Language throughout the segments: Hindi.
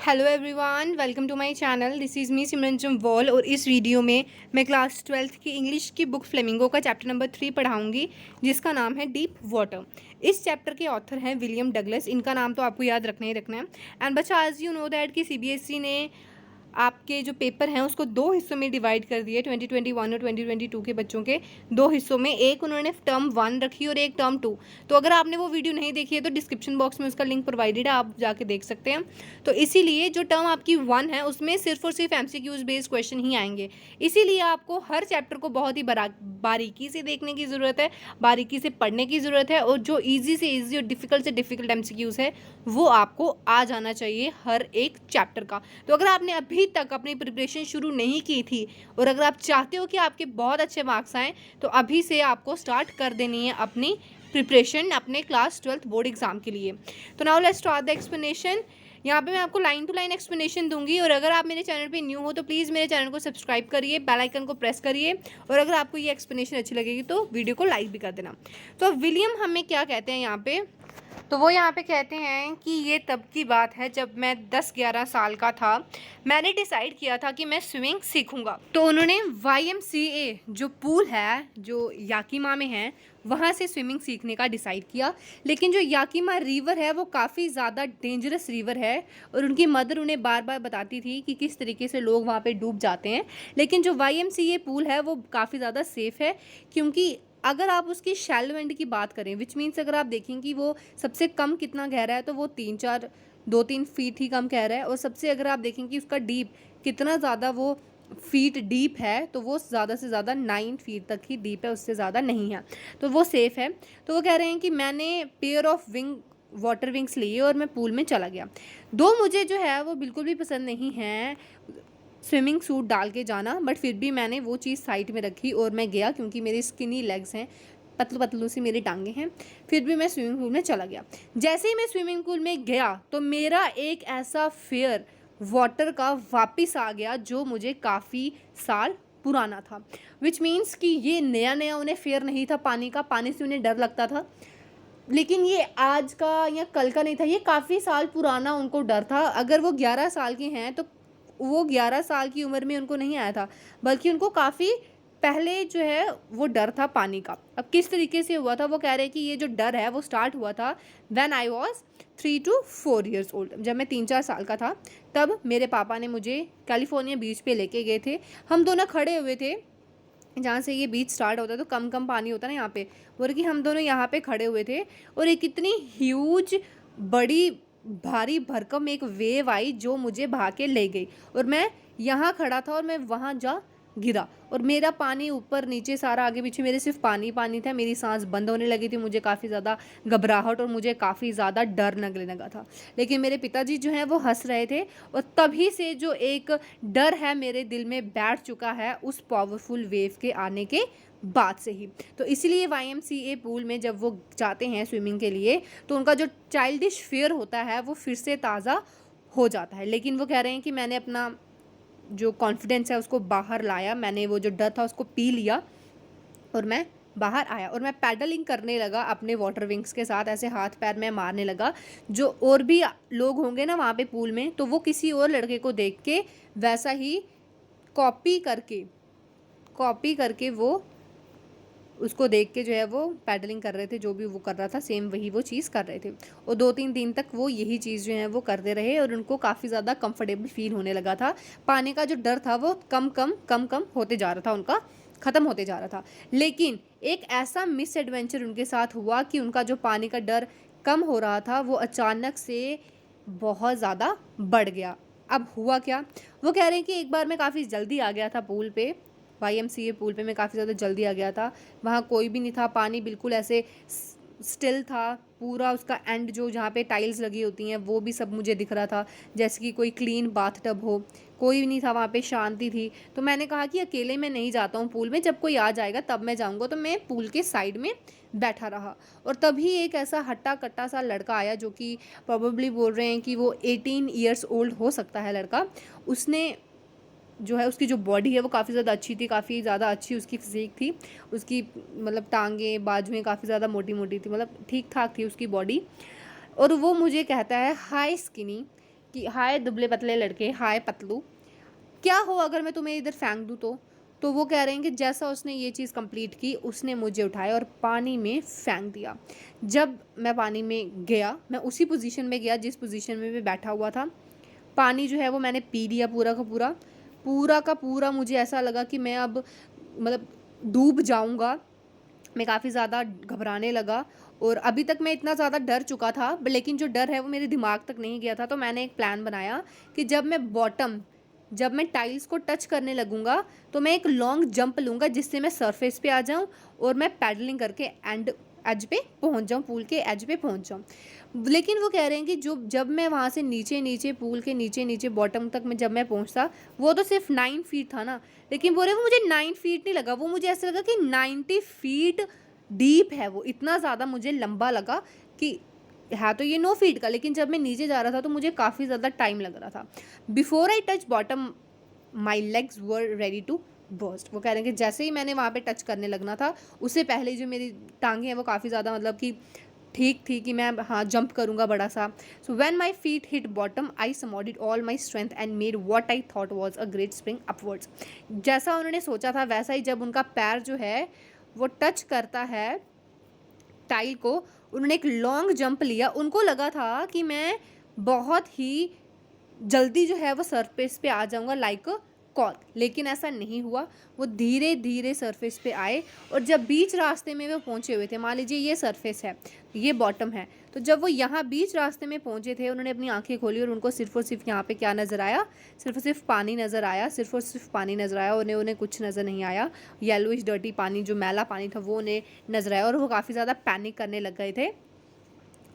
Hello everyone, welcome to my channel. This is me Simran वॉल और इस वीडियो में मैं क्लास 12th की इंग्लिश की बुक फ्लेमिंगो का चैप्टर नंबर 3 पढ़ाऊंगी, जिसका नाम है डीप वाटर। इस चैप्टर के ऑथर हैं विलियम डगलस। इनका नाम तो आपको याद रखना ही रखना है। एंड बच्चा, आज यू नो दैट कि सीबीएसई ने आपके जो पेपर हैं उसको दो हिस्सों में डिवाइड कर दिए। 2021 और 2022 के बच्चों के दो हिस्सों में, एक उन्होंने टर्म 1 रखी और एक टर्म 2। तो अगर आपने वो वीडियो नहीं देखी है तो डिस्क्रिप्शन बॉक्स में उसका लिंक प्रोवाइडेड है, आप जाके देख सकते हैं। तो इसीलिए जो टर्म आपकी 1 है उसमें सिर्फ और सिर्फ एमसीक्यूज बेस्ड क्वेश्चन ही आएंगे। इसीलिए आपको हर चैप्टर को बहुत ही बारीकी से देखने की ज़रूरत है, बारीकी से पढ़ने की ज़रूरत है, और जो ईजी से ईजी और डिफ़िकल्ट से डिफ़िकल्ट एमसीक्यूज है वो आपको आ जाना चाहिए हर एक चैप्टर का। तो अगर आपने अभी तक अपनी प्रिपरेशन शुरू नहीं की थी और अगर आप चाहते हो कि आपके बहुत अच्छे मार्क्स आएँ, तो अभी से आपको स्टार्ट कर देनी है अपनी प्रिपरेशन अपने क्लास 12th बोर्ड एग्जाम के लिए। तो now let's start the explanation. यहाँ पे मैं आपको लाइन टू लाइन एक्सप्लेनेशन दूंगी, और अगर आप मेरे चैनल पे न्यू हो तो प्लीज़ मेरे चैनल को सब्सक्राइब करिए, बेल आइकन को प्रेस करिए, और अगर आपको ये एक्सप्लेनेशन अच्छी लगेगी तो वीडियो को लाइक भी कर देना। तो विलियम हमें क्या कहते हैं यहाँ पे, तो वो यहाँ पे कहते हैं कि ये तब की बात है जब मैं 10-11 साल का था। मैंने डिसाइड किया था कि मैं स्विमिंग सीखूंगा। तो उन्होंने YMCA जो पूल है जो याकीमा में है वहाँ से स्विमिंग सीखने का डिसाइड किया। लेकिन जो याकीमा रिवर है वो काफ़ी ज़्यादा डेंजरस रिवर है, और उनकी मदर उन्हें बार बार बताती थी कि किस तरीके से लोग वहाँ पे डूब जाते हैं। लेकिन जो YMCA पूल है वो काफ़ी ज़्यादा सेफ़ है, क्योंकि अगर आप उसकी शैलो एंड की बात करें, विच मीन्स अगर आप देखें कि वो सबसे कम कितना गहरा है तो वो 2-3 फीट ही कम गहरा है, और सबसे अगर आप देखें कि उसका डीप कितना ज़्यादा वो फीट डीप है तो वो ज़्यादा से ज़्यादा 9 फीट तक ही डीप है, उससे ज़्यादा नहीं है, तो वो सेफ़ है। तो वो कह रहे हैं कि मैंने पेयर ऑफ वाटर विंग्स लिए और मैं पूल में चला गया। दो मुझे जो है वो बिल्कुल भी पसंद नहीं है स्विमिंग सूट डाल के जाना, बट फिर भी मैंने वो चीज़ साइड में रखी और मैं गया, क्योंकि मेरी स्किनी लेग्स हैं, पतलू पतलू सी मेरी टांगे हैं। फिर भी मैं स्विमिंग पूल में चला गया। जैसे ही मैं स्विमिंग पूल में गया तो मेरा एक ऐसा फेयर वाटर का वापस आ गया जो मुझे काफ़ी साल पुराना था। विच मीन्स कि ये नया नया उन्हें फेयर नहीं था पानी का, पानी से उन्हें डर लगता था, लेकिन ये आज का या कल का नहीं था, ये काफ़ी साल पुराना उनको डर था। अगर वो 11 साल के हैं तो वो 11 साल की उम्र में उनको नहीं आया था, बल्कि उनको काफ़ी पहले जो है वो डर था पानी का। अब किस तरीके से हुआ था, वो कह रहे हैं कि ये जो डर है वो स्टार्ट हुआ था when I was 3 to 4 years old. जब मैं 3-4 साल का था तब मेरे पापा ने मुझे कैलिफोर्निया बीच पे लेके गए थे। हम दोनों खड़े हुए थे जहाँ से ये बीच स्टार्ट होता है, तो कम कम पानी होता है ना यहाँ पे, बोले कि हम दोनों यहाँ पे खड़े हुए थे और एक इतनी ह्यूज बड़ी भारी भरकम एक वेव आई जो मुझे भाग के ले गई, और मैं यहाँ खड़ा था और मैं वहाँ जा गिरा, और मेरा पानी ऊपर नीचे सारा आगे पीछे मेरे सिर्फ पानी पानी था। मेरी सांस बंद होने लगी थी, मुझे काफ़ी ज़्यादा घबराहट और मुझे काफ़ी ज़्यादा डर लगने लगा था। लेकिन मेरे पिताजी जो हैं वो हंस रहे थे, और तभी से जो एक डर है मेरे दिल में बैठ चुका है उस पावरफुल वेव के आने के बाद से ही। तो इसीलिए YMCA पूल में जब वो जाते हैं स्विमिंग के लिए तो उनका जो चाइल्डिश फियर होता है वो फिर से ताज़ा हो जाता है। लेकिन वो कह रहे हैं कि मैंने अपना जो कॉन्फिडेंस है उसको बाहर लाया, मैंने वो जो डर था उसको पी लिया और मैं बाहर आया, और मैं पैडलिंग करने लगा अपने वाटर विंग्स के साथ, ऐसे हाथ पैर में मारने लगा। जो और भी लोग होंगे ना वहाँ पे पूल में, तो वो किसी और लड़के को देख के वैसा ही कॉपी करके वो उसको देख के जो है वो पैडलिंग कर रहे थे, जो भी वो कर रहा था सेम वही वो चीज़ कर रहे थे। और 2-3 दिन तक वो यही चीज़ जो है वो करते रहे, और उनको काफ़ी ज़्यादा कंफर्टेबल फील होने लगा था। पानी का जो डर था वो कम कम होते जा रहा था, उनका ख़त्म होते जा रहा था। लेकिन एक ऐसा मिस एडवेंचर उनके साथ हुआ कि उनका जो पानी का डर कम हो रहा था वो अचानक से बहुत ज़्यादा बढ़ गया। अब हुआ क्या, वो कह रहे हैं कि एक बार मैं काफ़ी जल्दी आ गया था पूल पे, YMCA पूल पे मैं काफ़ी ज़्यादा जल्दी आ गया था। वहाँ कोई भी नहीं था, पानी बिल्कुल ऐसे स्टिल था पूरा, उसका एंड जो जहाँ पे टाइल्स लगी होती हैं वो भी सब मुझे दिख रहा था, जैसे कि कोई क्लीन बाथ टब हो। कोई भी नहीं था वहाँ पे, शांति थी। तो मैंने कहा कि अकेले मैं नहीं जाता हूँ पूल में, जब कोई आ जाएगा तब मैं जाऊँगा। तो मैं पूल के साइड में बैठा रहा, और तभी एक ऐसा हट्टा कट्टा सा लड़का आया, जो कि प्रोबेबली बोल रहे हैं कि वो 18 ईयर्स ओल्ड हो सकता है लड़का। उसने जो है उसकी जो बॉडी है वो काफ़ी ज़्यादा अच्छी थी, काफ़ी ज़्यादा अच्छी उसकी फिज़ीक थी। उसकी मतलब टांगें बाजुएं काफ़ी ज़्यादा मोटी मोटी थी, मतलब ठीक ठाक थी उसकी बॉडी। और वो मुझे कहता है, हाय स्किनी, कि हाय दुबले पतले लड़के, हाय पतलू, क्या हो अगर मैं तुम्हें इधर फेंक दूँ तो वो कह रहे हैं कि जैसा उसने ये चीज़ कंप्लीट की, उसने मुझे उठाया और पानी में फेंक दिया। जब मैं पानी में गया, मैं उसी पोजीशन में गया जिस पोजीशन में मैं बैठा हुआ था। पानी जो है वो मैंने पी लिया पूरा का पूरा। पूरा का पूरा मुझे ऐसा लगा कि मैं अब मतलब डूब जाऊँगा। मैं काफ़ी ज़्यादा घबराने लगा और अभी तक मैं इतना ज़्यादा डर चुका था, लेकिन जो डर है वो मेरे दिमाग तक नहीं गया था। तो मैंने एक प्लान बनाया कि जब मैं टाइल्स को टच करने लगूँगा तो मैं एक लॉन्ग जंप लूँगा जिससे मैं सरफेस पे आ जाऊँ और मैं पैडलिंग करके एज पे पहुँच जाऊँ, पूल के एज पे पहुँच जाऊँ। लेकिन वो कह रहे हैं कि जब मैं वहाँ से नीचे पूल के नीचे बॉटम तक में जब मैं पहुँचता, वो तो सिर्फ 9 फीट था ना, लेकिन बोले वो मुझे 9 फीट नहीं लगा, वो मुझे ऐसा लगा कि 90 फीट डीप है वो। इतना ज़्यादा मुझे लंबा लगा कि है तो ये 9 फीट का, लेकिन जब मैं नीचे जा रहा था तो मुझे काफ़ी ज़्यादा टाइम लग रहा था। Before I touch bottom my legs were ready to burst. वो कह रहे हैं कि जैसे ही मैंने वहाँ पे टच करने लगना था, उससे पहले जो मेरी टांगें हैं वो काफ़ी ज़्यादा मतलब कि ठीक थी कि मैं हाँ जंप करूँगा बड़ा सा। So when my feet hit bottom I summoned all my strength and made what I thought was a great spring upwards. जैसा उन्होंने सोचा था वैसा ही जब उनका पैर जो है वो टच करता है टाइल को, उन्होंने एक लॉन्ग जंप लिया। उनको लगा था कि मैं बहुत ही जल्दी जो है वो सरफेस पे आ जाऊंगा लाइक अ कॉर्क, लेकिन ऐसा नहीं हुआ। वो धीरे धीरे सरफेस पे आए और जब बीच रास्ते में वो पहुंचे हुए थे, मान लीजिए ये सरफेस है, ये बॉटम है, तो जब वो यहाँ बीच रास्ते में पहुंचे थे, उन्होंने अपनी आंखें खोली और उनको सिर्फ और सिर्फ यहाँ पे क्या नज़र आया, सिर्फ और सिर्फ पानी नज़र आया, सिर्फ और सिर्फ पानी नज़र आया। उन्हें कुछ नज़र नहीं आया। येलोइश डर्टी पानी, जो मैला पानी था वो उन्हें नज़र आया और वो काफ़ी ज़्यादा पैनिक करने लग गए थे।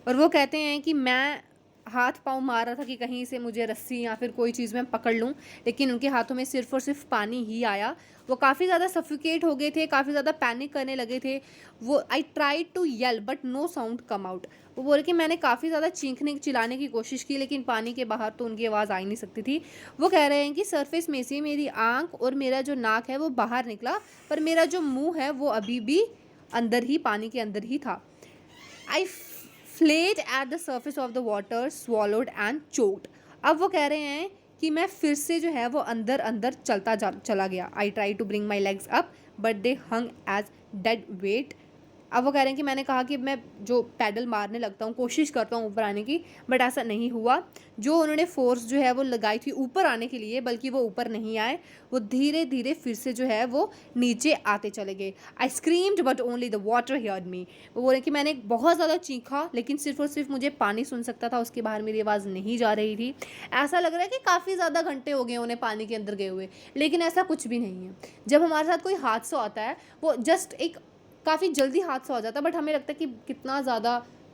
और वो कहते हैं कि मैं हाथ पाँव मार रहा था कि कहीं से मुझे रस्सी या फिर कोई चीज़ मैं पकड़ लूँ, लेकिन उनके हाथों में सिर्फ और सिर्फ पानी ही आया। वो काफ़ी ज़्यादा सफोकेट हो गए थे, काफ़ी ज़्यादा पैनिक करने लगे थे। वो I tried to yell but no sound come out. वो बोले कि मैंने काफ़ी ज़्यादा चीखने चिल्लाने की कोशिश की, लेकिन पानी के बाहर तो उनकी आवाज़ आ ही नहीं सकती थी। वो कह रहे हैं कि सरफेस में से मेरी आँख और मेरा जो नाक है वो बाहर निकला, पर मेरा जो मुँह है वो अभी भी अंदर ही, पानी के अंदर ही था। I floated at the surface of the water, swallowed and choked। अब वो कह रहे हैं कि मैं फिर से जो है वो अंदर अंदर चला गया। I try to bring my legs up but they hung as dead weight. अब वो कह रहे हैं कि मैंने कहा कि मैं जो पैडल मारने लगता हूँ, कोशिश करता हूँ ऊपर आने की, बट ऐसा नहीं हुआ। जो उन्होंने फोर्स जो है वो लगाई थी ऊपर आने के लिए, बल्कि वो ऊपर नहीं आए, वो धीरे धीरे फिर से जो है वो नीचे आते चले गए। I screamed but only the water heard me. वो बोले कि मैंने बहुत ज़्यादा चीखा, लेकिन सिर्फ और सिर्फ मुझे पानी सुन सकता था, उसके बाहर मेरी आवाज़ नहीं जा रही थी। ऐसा लग रहा है कि काफ़ी ज़्यादा घंटे हो गए उन्हें पानी के अंदर गए हुए, लेकिन ऐसा कुछ भी नहीं है। जब हमारे साथ कोई हादसा होता है, वो जस्ट एक काफ़ी जल्दी हादसा हो जाता है, बट हमें लगता है कि कितना ज़्यादा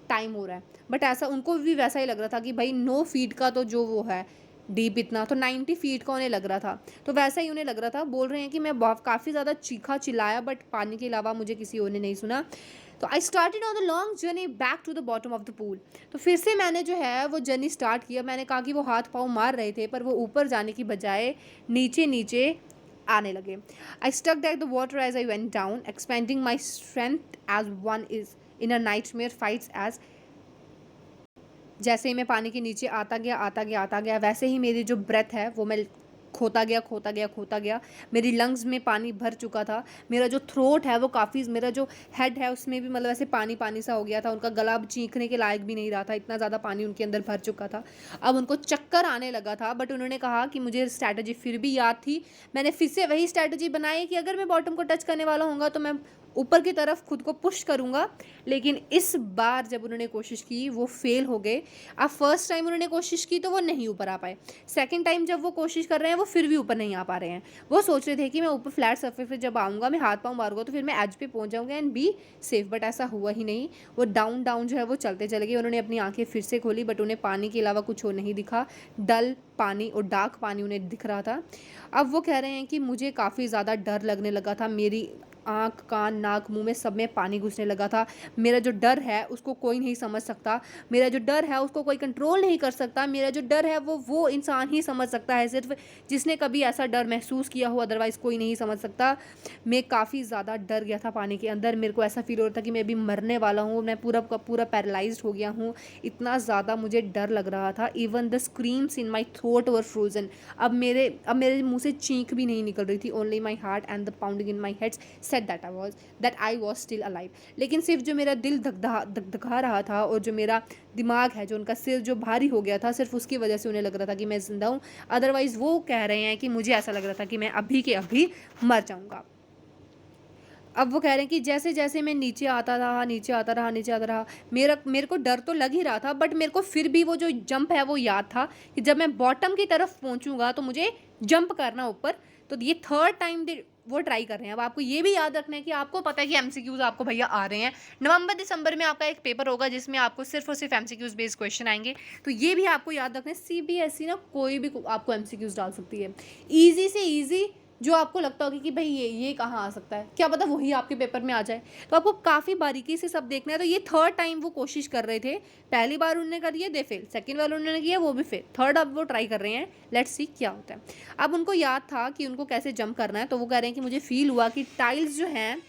टाइम हो रहा है, बट ऐसा उनको भी वैसा ही लग रहा था कि भाई 9 फीट का तो जो वो है डीप, इतना तो 90 फीट का उन्हें लग रहा था। तो वैसा ही उन्हें लग रहा था। बोल रहे हैं कि मैं काफ़ी ज़्यादा चीखा चिल्लाया, बट पानी के अलावा मुझे किसी और ने नहीं सुना। तो I started on the long journey back to the bottom of the pool. तो फिर से मैंने जो है वो जर्नी स्टार्ट किया। मैंने कहा कि वो हाथ पाँव मार रहे थे, पर वो ऊपर जाने की बजाय नीचे नीचे आने लगे। I stuck at the water as I went down, expending my strength as one is in a nightmare fights as. जैसे ही मैं पानी के नीचे आता गया, वैसे ही मेरी जो ब्रेथ है वो मैं खोता गया। मेरी लंग्स में पानी भर चुका था। मेरा जो थ्रोट है वो काफ़ी, मेरा जो हेड है उसमें भी मतलब ऐसे पानी सा हो गया था। उनका गला अब चीखने के लायक भी नहीं रहा था, इतना ज़्यादा पानी उनके अंदर भर चुका था। अब उनको चक्कर आने लगा था, बट उन्होंने कहा कि मुझे स्ट्रैटेजी फिर भी याद थी। मैंने फिर से वही स्ट्रैटेजी बनाई कि अगर मैं बॉटम को टच करने वाला होऊंगा तो मैं ऊपर की तरफ खुद को पुश करूँगा। लेकिन इस बार जब उन्होंने कोशिश की वो फेल हो गए। अब फर्स्ट टाइम उन्होंने कोशिश की तो वो नहीं ऊपर आ पाए। सेकंड टाइम जब वो कोशिश कर रहे हैं वो फिर भी ऊपर नहीं आ पा रहे हैं। वो सोच रहे थे कि मैं ऊपर फ्लैट सरफेस पे जब आऊँगा, मैं हाथ पाँव मारूंगा तो फिर मैं एज पे पहुँच जाऊँगा एंड बी सेफ, बट ऐसा हुआ ही नहीं। वो डाउन जो है वो चलते चले गए। उन्होंने अपनी आंखें फिर से खोली, बट उन्हें पानी के अलावा कुछ और नहीं दिखा। डल पानी और डार्क पानी उन्हें दिख रहा था। अब वो कह रहे हैं कि मुझे काफ़ी ज़्यादा डर लगने लगा था। मेरी आँख, कान, नाक, मुँह में सब में पानी घुसने लगा था। मेरा जो डर है उसको कोई नहीं समझ सकता, मेरा जो डर है उसको कोई कंट्रोल नहीं कर सकता, मेरा जो डर है वो इंसान ही समझ सकता है, सिर्फ़ जिसने कभी ऐसा डर महसूस किया हो, अदरवाइज़ कोई नहीं समझ सकता। मैं काफ़ी ज़्यादा डर गया था पानी के अंदर, मेरे को ऐसा फ़ील हो रहा था कि मैं अभी मरने वाला हूँ, मैं पूरा का पूरा पैरालाइज़्ड हो गया हूँ, इतना ज़्यादा मुझे डर लग रहा था। Even the screams in my throat were frozen. अब मेरे मुँह से चीख भी नहीं निकल रही थी, only my heart and the pounding in my head said that I was still alive. लेकिन सिर्फ जो मेरा दिल धक रहा था और जो मेरा दिमाग है, जो उनका सिर जो भारी हो गया था, सिर्फ उसकी वजह से उन्हें लग रहा था कि मैं ज़िंदा हूँ। अदरवाइज़ वो कह रहे हैं कि मुझे ऐसा लग रहा था कि मैं अभी के अभी मर जाऊँगा। अब वो कह रहे हैं कि जैसे-जैसे मैं नीचे आता रहा, मेरे को डर तो लग ही रहा था, बट मेरे को फिर भी वो जो जंप है वो याद था कि जब मैं बॉटम की तरफ पहुँचूँगा तो मुझे जंप करना ऊपर। तो ये थर्ड टाइम वो ट्राई कर रहे हैं। अब आपको ये भी याद रखना है कि आपको पता है कि एमसीक्यूज़ आपको भैया आ रहे हैं। नवंबर-दिसंबर में आपका एक पेपर होगा जिसमें आपको सिर्फ़ और सिर्फ़ एमसीक्यूज़ बेस्ड क्वेश्चन आएँगे। तो ये भी आपको याद रखना है, सीबीएसई ना कोई भी आपको एमसीक्यूज़ डाल सकती है। ईज़ी से ईज़ी जो आपको लगता होगा कि भाई ये कहाँ आ सकता है, क्या पता वही आपके पेपर में आ जाए। तो आपको काफ़ी बारीकी से सब देखना है। तो ये थर्ड टाइम वो कोशिश कर रहे थे, पहली बार उन्होंने कर दिया, दे फेल, सेकंड बार उन्होंने किया, वो भी फेल, थर्ड अब वो ट्राई कर रहे हैं, लेट्स सी क्या होता है। अब उनको याद था कि उनको कैसे जंप करना है, तो वो कह रहे हैं कि मुझे फ़ील हुआ कि टाइल्स जो हैं,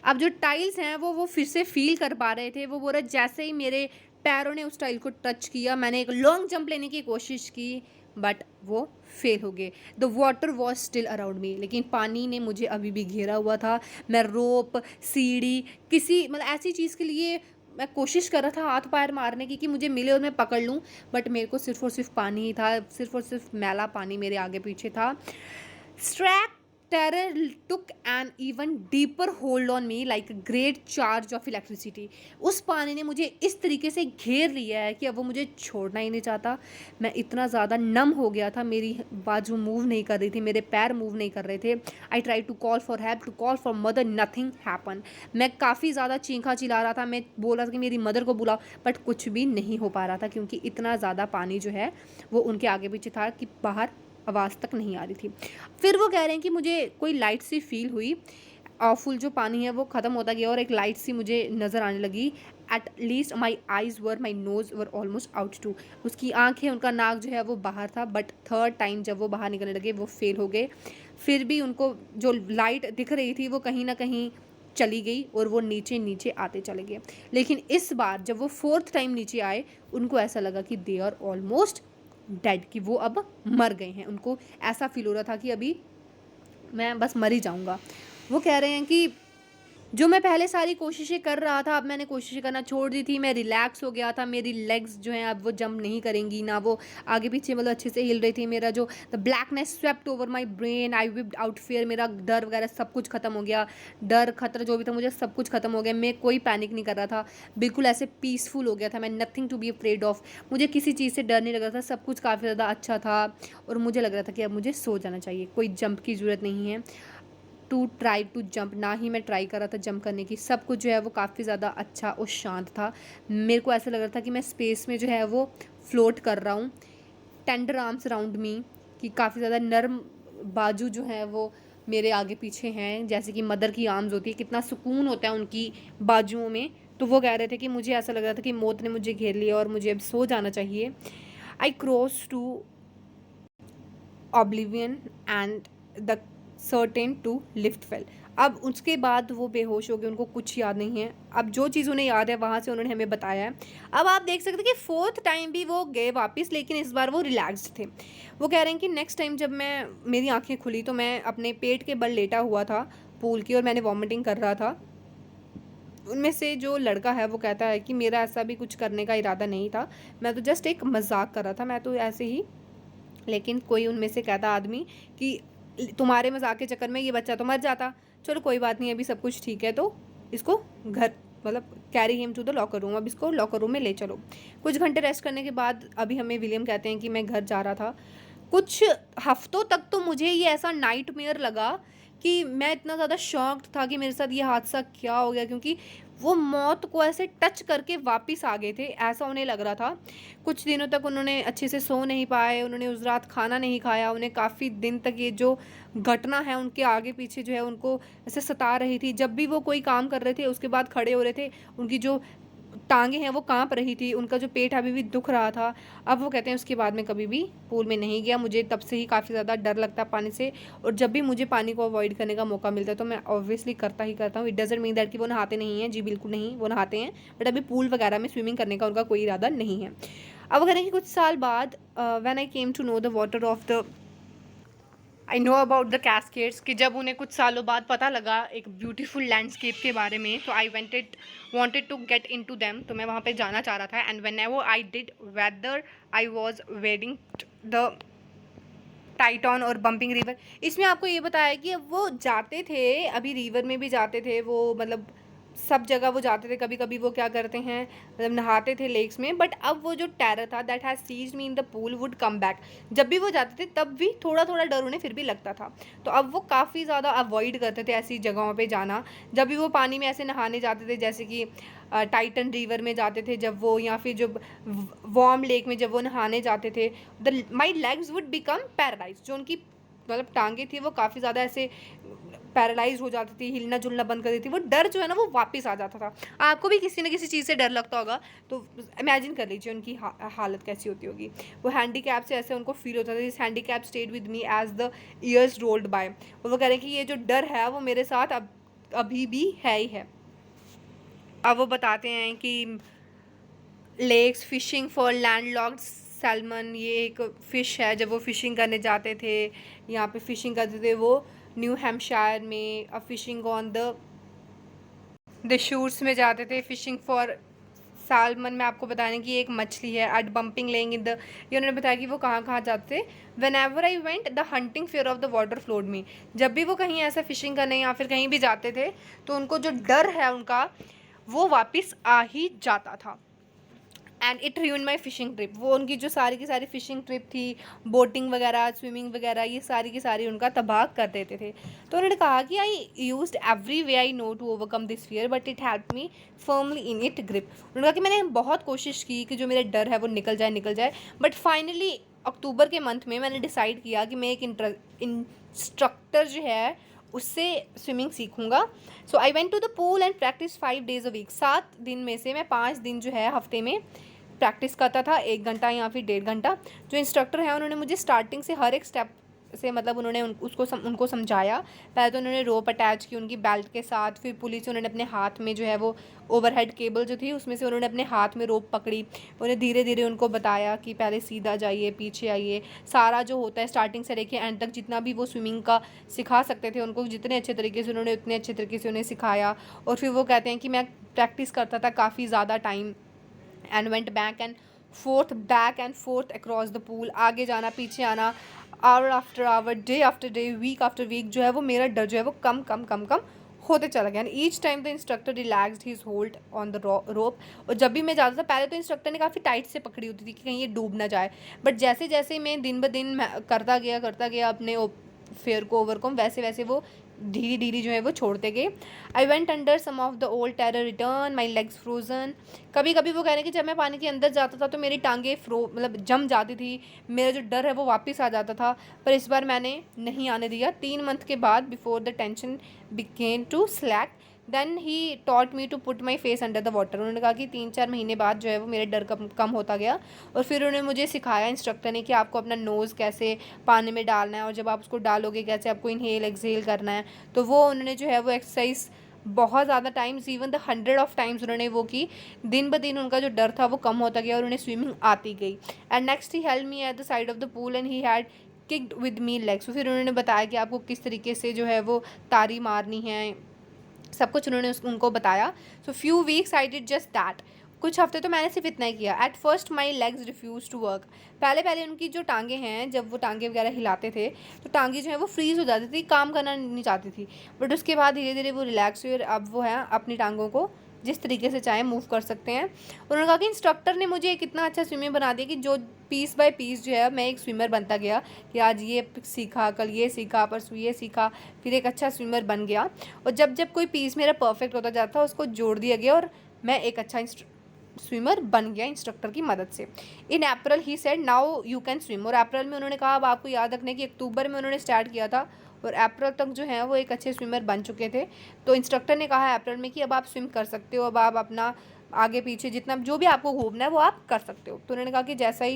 अब जो टाइल्स हैं वो फिर से फ़ील कर पा रहे थे। वो बोल रहे जैसे ही मेरे पैरों ने उस टाइल को टच किया, मैंने एक लॉन्ग जंप लेने की कोशिश की, बट वो फेल हो गए। The water was still around me, लेकिन पानी ने मुझे अभी भी घेरा हुआ था। मैं रोप, सीढ़ी, किसी मतलब ऐसी चीज़ के लिए मैं कोशिश कर रहा था हाथ पैर मारने की कि मुझे मिले और मैं पकड़ लूँ, बट मेरे को सिर्फ़ और सिर्फ़ पानी ही था, सिर्फ़ और सिर्फ़ मैला पानी मेरे आगे पीछे था। Strack terror took an even deeper hold on me like a great charge of electricity. उस पानी ने मुझे इस तरीके से घेर लिया है कि अब वो मुझे छोड़ना ही नहीं चाहता। मैं इतना ज़्यादा नम हो गया था, मेरी बाजू मूव नहीं कर रही थी, मेरे पैर मूव नहीं कर रहे थे। I try to call for help, to call for mother, nothing happen. मैं काफ़ी ज़्यादा चीखा चिल्ला रहा था, मैं बोल रहा था कि मेरी मदर को बुलाओ, बट कुछ भी नहीं हो पा रहा था क्योंकि इतना ज़्यादा पानी जो है वो उनके आगे पीछे था कि बाहर आवाज़ तक नहीं आ रही थी। फिर वो कह रहे हैं कि मुझे कोई लाइट सी फ़ील हुई, फुल जो पानी है वो ख़त्म होता गया और एक लाइट सी मुझे नज़र आने लगी। At least my eyes were, my nose were almost out too. उसकी आँखें, उनका नाक जो है वो बाहर था, बट थर्ड टाइम जब वो बाहर निकलने लगे वो फेल हो गए। फिर भी उनको जो लाइट दिख रही थी वो कहीं न कहीं चली गई और वो नीचे-नीचे आते चले गए। लेकिन इस बार जब वो फोर्थ टाइम नीचे आए, उनको ऐसा लगा कि दे आर ऑलमोस्ट डेड, कि वो अब मर गए हैं। उनको ऐसा फ़ील हो रहा था कि अभी मैं बस मर ही जाऊँगा। वो कह रहे हैं कि जो मैं पहले सारी कोशिशें कर रहा था, अब मैंने कोशिशें करना छोड़ दी थी, मैं रिलैक्स हो गया था, मेरी लेग्स जो हैं अब वो जंप नहीं करेंगी, ना वो आगे पीछे मतलब अच्छे से हिल रही थी। मेरा जो the blackness swept over my brain, I whipped out fear, मेरा डर वगैरह सब कुछ ख़त्म हो गया। डर, खतरा जो भी था मुझे सब कुछ ख़त्म हो गया। मैं कोई पैनिक नहीं कर रहा था, बिल्कुल ऐसे पीसफुल हो गया था मैं, nothing to be afraid of. मुझे किसी चीज़ से डर नहीं लग रहा था, सब कुछ काफ़ी ज़्यादा अच्छा था और मुझे लग रहा था कि अब मुझे सो जाना चाहिए, कोई जंप की ज़रूरत नहीं है। टू ट्राई टू जंप, ना ही मैं ट्राई कर रहा था जंप करने की, सब कुछ जो है वो काफ़ी ज़्यादा अच्छा और शांत था। मेरे को ऐसा लग रहा था कि मैं स्पेस में जो है वो फ्लोट कर रहा हूँ। टेंडर आर्म्स अराउंड मी, कि काफ़ी ज़्यादा नर्म बाजू जो हैं वो मेरे आगे पीछे हैं, जैसे कि मदर की आर्म्स होती है, कितना सुकून होता है उनकी बाजुओं में। तो वो कह रहे थे कि मुझे ऐसा लग रहा था कि मौत ने मुझे घेर लिया और मुझे अब सो जाना चाहिए। I cross to oblivion and the certain to lift fell. अब उसके बाद वो बेहोश हो गए, उनको कुछ याद नहीं है। अब जो चीज़ उन्हें याद है वहाँ से उन्होंने हमें बताया है। अब आप देख सकते हैं कि फोर्थ टाइम भी वो गए वापस, लेकिन इस बार वो रिलैक्स्ड थे। वो कह रहे हैं कि नेक्स्ट टाइम जब मेरी आंखें खुली तो मैं अपने पेट के बल लेटा हुआ था पूल की और मैंने वॉमिटिंग कर रहा था। उनमें से जो लड़का है वो कहता है कि मेरा ऐसा भी कुछ करने का इरादा नहीं था, मैं तो जस्ट एक मजाक कर रहा था, मैं तो ऐसे ही। लेकिन कोई उनमें से कहता आदमी कि तुम्हारे मजाक के चक्कर में ये बच्चा तो मर जाता, चलो कोई बात नहीं, अभी सब कुछ ठीक है, तो इसको घर मतलब carry him to the locker room, अब इसको लॉकर रूम में ले चलो। कुछ घंटे रेस्ट करने के बाद अभी हमें विलियम कहते हैं कि मैं घर जा रहा था। कुछ हफ्तों तक तो मुझे ये ऐसा नाइटमेयर लगा कि मैं इतना ज़्यादा शॉक्ड था कि मेरे साथ ये हादसा क्या हो गया, क्योंकि वो मौत को ऐसे टच करके वापस आ गए थे, ऐसा उन्हें लग रहा था। कुछ दिनों तक उन्होंने अच्छे से सो नहीं पाए, उन्होंने उस रात खाना नहीं खाया, उन्हें काफ़ी दिन तक ये जो घटना है उनके आगे पीछे जो है उनको ऐसे सता रही थी। जब भी वो कोई काम कर रहे थे उसके बाद खड़े हो रहे थे, उनकी जो टांगे हैं वो कांप रही थी, उनका जो पेट अभी भी दुख रहा था। अब वो कहते हैं उसके बाद में कभी भी पूल में नहीं गया। मुझे तब से ही काफ़ी ज़्यादा डर लगता है पानी से, और जब भी मुझे पानी को अवॉइड करने का मौका मिलता है तो मैं ऑब्वियसली करता ही करता हूँ। इट डजंट मीन दैट कि वो नहाते नहीं हैं, जी बिल्कुल नहीं, वो नहाते हैं, बट अभी पूल वगैरह में स्विमिंग करने का उनका कोई इरादा नहीं है। अब कह रहे हैं कि कुछ साल बाद when I came to know the water of the I know about the cascades, कि जब उन्हें कुछ सालों बाद पता लगा एक ब्यूटीफुल लैंडस्केप के बारे में, तो I wanted to get into them, तो मैं वहाँ पे जाना चाह रहा था। And whenever I did, whether I was wading the Tieton or Bumping river. इसमें आपको ये बताया कि वो जाते थे, अभी रिवर में भी जाते थे वो, मतलब सब जगह वो जाते थे। कभी कभी वो क्या करते हैं, मतलब नहाते थे लेक्स में, बट अब वो जो टेरर था that has seized me in the pool would come back. जब भी वो जाते थे तब भी थोड़ा थोड़ा डर उन्हें फिर भी लगता था। तो अब वो काफ़ी ज़्यादा अवॉइड करते थे ऐसी जगहों पे जाना। जब भी वो पानी में ऐसे नहाने जाते थे, जैसे कि टाइटन रिवर में जाते थे जब वो, या फिर जब वार्म लेक में जब वो नहाने जाते थे, the my legs would become paralyse. जो उनकी मतलब टांगे थी वो काफ़ी ज़्यादा ऐसे पैरालाइज हो जाती थी, हिलना जुलना बंद कर देती थी। वो डर जो है ना वो वापस आ जाता था। आपको भी किसी न किसी चीज़ से डर लगता होगा, तो इमेजिन कर लीजिए उनकी हालत कैसी होती होगी। वो हैंडीकैप से ऐसे उनको फील होता था, this handicap stayed with me as the years rolled by. वो कह रहे हैं कि ये जो डर है वो मेरे साथ अब अभी भी है ही है। अब वो बताते हैं कि lakes fishing for landlocked salmon, ये एक फ़िश है। जब वो फिशिंग करने जाते थे, यहाँ पे फिशिंग करते थे वो न्यू हैम्पशायर में, अब फिशिंग ऑन द शूट्स में जाते थे फिशिंग फॉर सालमन। में आपको बताने की एक मछली है at Bumping lying in the, ये उन्होंने बताया कि वो कहाँ कहाँ जाते थे। Whenever I went the haunting fear of the water followed me, जब भी वो कहीं ऐसा फिशिंग करने या फिर कहीं भी जाते थे तो उनको जो डर है उनका वो वापस आ ही जाता था। And it ruined my fishing trip, वो उनकी जो सारी की सारी फिशिंग ट्रिप थी, बोटिंग वगैरह, स्विमिंग वगैरह, ये सारी की सारी उनका तबाह कर देते थे। तो उन्होंने कहा कि I used every way I know to overcome this fear but it help me firmly in it grip. उन्होंने कहा कि मैंने बहुत कोशिश की कि जो मेरा डर है वो निकल जाए, बट फाइनली अक्टूबर के मंथ में मैंने डिसाइड किया कि मैं एक इंस्ट्रक्टर जो है उससे स्विमिंग सीखूंगा। So I went to the pool and practice 5 days a week. 7 दिन में से मैं 5 दिन जो है हफ्ते में प्रैक्टिस करता था, 1 घंटा या फिर 1.5 घंटा। जो इंस्ट्रक्टर है उन्होंने मुझे स्टार्टिंग से हर एक स्टेप से, मतलब उन्होंने उनको समझाया। पहले तो उन्होंने रोप अटैच की उनकी बेल्ट के साथ, फिर पुलिस उन्होंने अपने हाथ में जो है वो ओवरहेड केबल जो थी उसमें से उन्होंने अपने हाथ में रोप पकड़ी। उन्हें धीरे धीरे उनको बताया कि पहले सीधा जाइए, पीछे आइए, सारा जो होता है स्टार्टिंग से लेके एंड तक जितना भी वो स्विमिंग का सिखा सकते थे उनको जितने अच्छे तरीके से उन्होंने उतने अच्छे तरीके से उन्हें सिखाया। और फिर वो कहते हैं कि मैं प्रैक्टिस करता था काफ़ी ज़्यादा time and went back and forth across the pool, आगे जाना पीछे आना, hour after hour, day after day, week after week, जो है वो मेरा डर जो है वो कम होते चला गया। And each time the instructor relaxed his hold on the rope. और जब भी मैं जाता था पहले तो इंस्ट्रक्टर ने काफ़ी टाइट से पकड़ी होती थी कि कहीं ये डूब ना जाए, बट जैसे जैसे मैं दिन ब दिन करता गया अपने फेयर को ओवरकम, वैसे वैसे वो धीरे धीरे जो है वो छोड़ते गए। I went under some of the old terror return my legs frozen. कभी कभी वो कह रहे हैं कि जब मैं पानी के अंदर जाता था तो मेरी टांगे मतलब जम जाती थी, मेरा जो डर है वो वापस आ जाता था। पर इस बार मैंने नहीं आने दिया। 3 मंथ के बाद before the tension began to slack then he taught me to put my face under the water. उन्होंने कहा कि 3-4 महीने बाद जो है वो मेरा डर कम होता गया। और फिर उन्होंने मुझे सिखाया इंस्ट्रक्टर ने कि आपको अपना नोज़ कैसे पानी में डालना है और जब आप उसको डालोगे कैसे आपको इनहेल एक्सहेल करना है। तो वो उन्होंने जो है वो एक्सरसाइज बहुत ज़्यादा times, even the 100 of times उन्होंने वो की। दिन ब दिन उनका जो डर था वो कम होता गया और उन्हें स्विमिंग आती गई। And next he help me at the side of the pool and he had kicked with me legs. तो फिर उन्होंने बताया कि आपको किस तरीके से जो है वो तारी मारनी है, सब कुछ उन्होंने उनको बताया। So few weeks I did just that. कुछ हफ्ते तो मैंने सिर्फ इतना ही किया। At first my legs refuse to work. पहले उनकी जो टांगे हैं, जब वो टांगे वगैरह हिलाते थे तो टांगे जो है वो फ्रीज़ हो जाती थी, काम करना नहीं चाहती थी। बट उसके बाद धीरे धीरे वो रिलैक्स हुई और अब वो है अपनी टांगों को जिस तरीके से चाहे मूव कर सकते हैं। उन्होंने कहा कि इंस्ट्रक्टर ने मुझे एक इतना अच्छा स्विमर बना दिया कि जो पीस बाय पीस जो है मैं एक स्विमर बनता गया, कि आज ये सीखा, कल ये सीखा, परसों ये सीखा, फिर एक अच्छा स्विमर बन गया। और जब जब कोई पीस मेरा परफेक्ट होता जाता उसको जोड़ दिया गया और मैं एक अच्छा स्विमर बन गया इंस्ट्रक्टर की मदद से। In April he said now you can swim. और अप्रैल में उन्होंने कहा, अब आपको याद रखने की अक्टूबर में उन्होंने स्टार्ट किया था और अप्रैल तक जो है वो एक अच्छे स्विमर बन चुके थे। तो इंस्ट्रक्टर ने कहा है अप्रैल में कि अब आप स्विम कर सकते हो, अब आप अपना आगे पीछे जितना जो भी आपको घूमना है वो आप कर सकते हो। तो उन्होंने कहा कि जैसे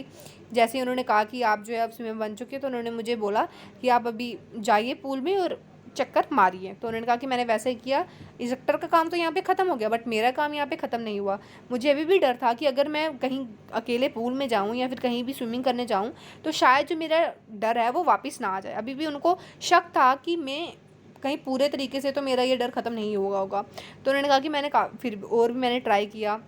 ही उन्होंने कहा कि आप जो है अब स्विमर बन चुके, तो उन्होंने मुझे बोला कि आप अभी जाइए पूल में और चक्कर मारिए। तो उन्होंने कहा कि मैंने वैसे ही किया। इंस्ट्रक्टर का काम तो यहाँ पे ख़त्म हो गया, बट मेरा काम यहाँ पे ख़त्म नहीं हुआ। मुझे अभी भी डर था कि अगर मैं कहीं अकेले पूल में जाऊँ या फिर कहीं भी स्विमिंग करने जाऊँ तो शायद जो मेरा डर है वो वापस ना आ जाए। अभी भी उनको शक था कि मैं कहीं पूरे तरीके से तो मेरा ये डर ख़त्म नहीं होगा। तो उन्होंने कहा कि मैंने फिर और भी मैंने ट्राई किया।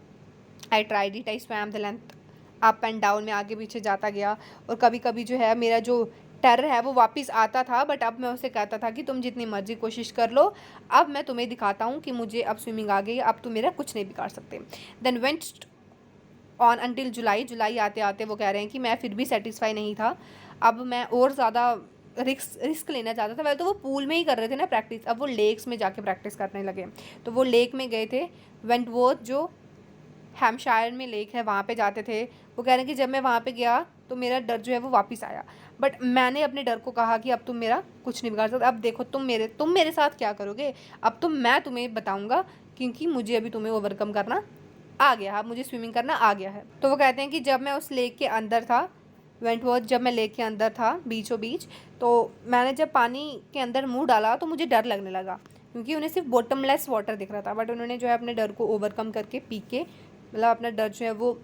I tried it, I swum the length up and down, में आगे पीछे जाता गया। और कभी कभी जो है मेरा जो टेरर है वो वापस आता था, बट अब मैं उसे कहता था कि तुम जितनी मर्जी कोशिश कर लो, अब मैं तुम्हें दिखाता हूँ कि मुझे अब स्विमिंग आ गई, अब तुम मेरा कुछ नहीं बिगाड़ सकते। देन वेंट ऑन अंटिल जुलाई आते आते वो कह रहे हैं कि मैं फिर भी सेटिस्फाई नहीं था। अब मैं और ज़्यादा रिस्क लेना चाहता था। पहले तो वो पूल में ही कर रहे थे ना प्रैक्टिस, अब वो लेक्स में जाके प्रैक्टिस करने लगे। तो वो लेक में गए थे, वेंटवोर्थ जो हैम्पशायर में लेक है वहाँ पे जाते थे। वो कह रहे हैं कि जब मैं वहाँ पे गया तो मेरा डर जो है वो वापस आया, बट मैंने अपने डर को कहा कि अब तुम मेरा कुछ नहीं बिगाड़ सकते, अब देखो तुम मेरे साथ क्या करोगे, अब तो मैं तुम्हें बताऊँगा, क्योंकि मुझे अभी तुम्हें ओवरकम करना आ गया, अब मुझे स्विमिंग करना आ गया है। तो वो कहते हैं कि जब मैं उस लेक के अंदर था, वेंटवर्थ जब मैं लेक के अंदर था बीचों बीच, तो मैंने जब पानी के अंदर मुँह डाला तो मुझे डर लगने लगा, क्योंकि उन्हें सिर्फ बॉटमलेस वाटर दिख रहा था। बट उन्होंने जो है अपने डर को ओवरकम करके पी के, मतलब अपना डर जो है वो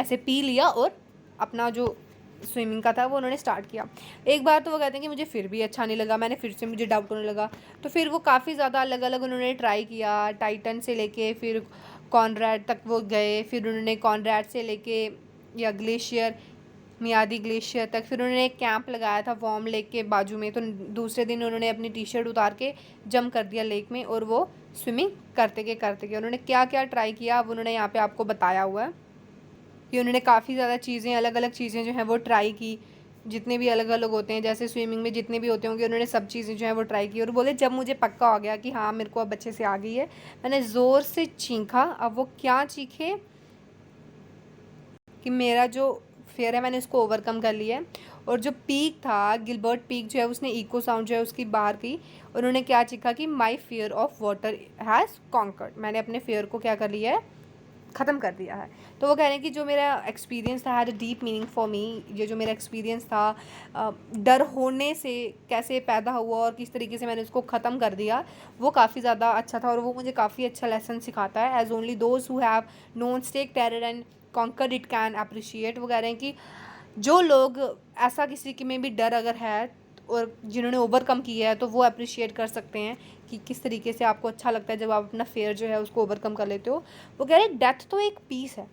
ऐसे पी लिया और अपना जो स्विमिंग का था वो उन्होंने स्टार्ट किया। एक बार तो वो कहते हैं कि मुझे फिर भी अच्छा नहीं लगा, मैंने फिर से मुझे डाउट होने लगा। तो फिर वो काफ़ी ज़्यादा अलग अलग उन्होंने ट्राई किया, टाइटन से लेके फिर कॉनरैड तक वो गए, फिर उन्होंने कॉनरैड से लेके या ग्लेशियर मियादी ग्लेशियर तक, फिर उन्होंने एक कैंप लगाया था वार्म लेक के बाजू में। तो दूसरे दिन उन्होंने अपनी टी शर्ट उतार के जंप कर दिया लेक में, और वो स्विमिंग करते गए उन्होंने क्या क्या ट्राई किया अब उन्होंने यहाँ पे आपको बताया हुआ है कि उन्होंने काफ़ी ज़्यादा चीज़ें, अलग अलग चीज़ें जो हैं वो ट्राई की, जितने भी अलग अलग होते हैं, जैसे स्विमिंग में जितने भी होते होंगे उन्होंने सब चीज़ें जो हैं वो ट्राई की। और बोले जब मुझे पक्का हो गया कि हाँ मेरे को अब अच्छे से आ गई है, मैंने ज़ोर से चीखा। अब वो क्या चीखे कि मेरा जो फेयर है मैंने उसको ओवरकम कर लिया है। और जो पीक था गिलबर्ट पीक जो है उसने इको साउंड जो है उसकी बाहर की, उन्होंने क्या चीखा कि my fear of water has conquered, मैंने अपने फेयर को क्या कर लिया है, ख़त्म कर दिया है। तो वो कह रहे हैं कि जो मेरा एक्सपीरियंस था had a deep meaning for me, ये जो मेरा एक्सपीरियंस था डर होने से कैसे पैदा हुआ और किस तरीके से मैंने उसको ख़त्म कर दिया, वो काफ़ी ज़्यादा अच्छा था और वो मुझे काफ़ी अच्छा लेसन सिखाता है। As only those who have known stark terror and conquer it can appreciate. वो कह रहे हैं कि जो लोग ऐसा किसी के में भी डर अगर है और जिन्होंने ओवरकम किया है तो वो अप्रिशिएट कर सकते हैं कि किस तरीके से आपको अच्छा लगता है जब आप अपना फेयर जो है उसको ओवरकम कर लेते हो। वो कह रहे हैं डेथ तो एक पीस है,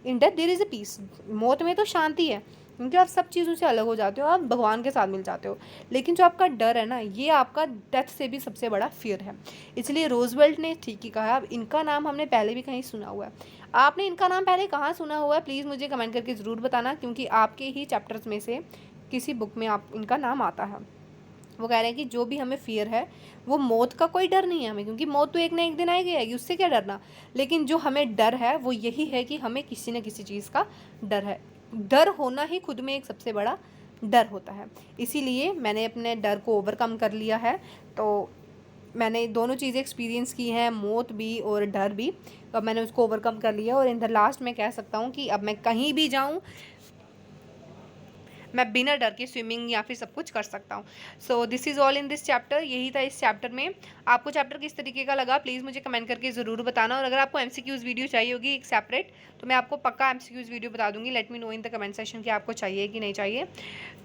in death there is a peace, मौत में तो शांति है, क्योंकि आप सब चीज़ों से अलग हो जाते हो, आप भगवान के साथ मिल जाते हो। लेकिन जो आपका डर है ना, ये आपका डेथ से भी सबसे बड़ा फियर है। इसलिए रोजवेल्ट ने ठीक ही कहा। अब इनका नाम हमने पहले भी कहीं सुना हुआ है, आपने इनका नाम पहले कहाँ सुना हुआ है प्लीज़ मुझे कमेंट करके ज़रूर बताना, क्योंकि आपके ही चैप्टर्स में से किसी बुक में आप इनका नाम आता है। वो कह रहे हैं कि जो भी हमें फियर है वो मौत का कोई डर नहीं है हमें, क्योंकि मौत तो एक ना एक दिन आएगी आएगी, उससे क्या डरना। लेकिन जो हमें डर है वो यही है कि हमें किसी न किसी चीज़ का डर है। डर होना ही खुद में एक सबसे बड़ा डर होता है। इसीलिए मैंने अपने डर को ओवरकम कर लिया है। तो मैंने दोनों चीज़ें एक्सपीरियंस की हैं, मौत भी और डर भी, तो अब मैंने उसको ओवरकम कर लिया। और इन द लास्ट मैं कह सकता हूँ कि अब मैं कहीं भी जाऊँ मैं बिना डर के स्विमिंग या फिर सब कुछ कर सकता हूँ। So this is all in this chapter, यही था इस चैप्टर में। आपको चैप्टर किस तरीके का लगा प्लीज़ मुझे कमेंट करके ज़रूर बताना। और अगर आपको एमसीक्यूज़ वीडियो चाहिए होगी एक सेपरेट, तो मैं आपको पक्का एमसीक्यूज़ वीडियो बता दूँगी। Let me know in the comment section कि आपको चाहिए कि नहीं चाहिए।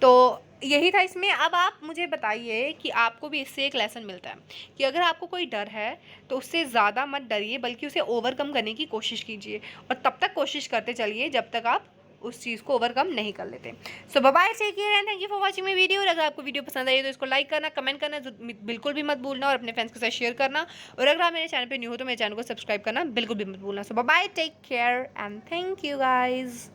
तो यही था इसमें। अब आप मुझे बताइए कि आपको भी इससे एक लेसन मिलता है कि अगर आपको कोई डर है तो उससे ज़्यादा मत डरिए, बल्कि उसे ओवरकम करने की कोशिश कीजिए, और तब तक कोशिश करते चलिए जब तक आप उस चीज़ को ओवरकम नहीं कर लेते। So bye bye, take care and thank you for watching my video. अगर आपको वीडियो पसंद आई तो इसको लाइक करना, कमेंट करना बिल्कुल भी मत भूलना और अपने फ्रेंड्स के साथ शेयर करना। और अगर आप मेरे चैनल पर न्यू हो तो मेरे चैनल को सब्सक्राइब करना बिल्कुल भी मत भूलना। So bye bye, take care and thank you guys.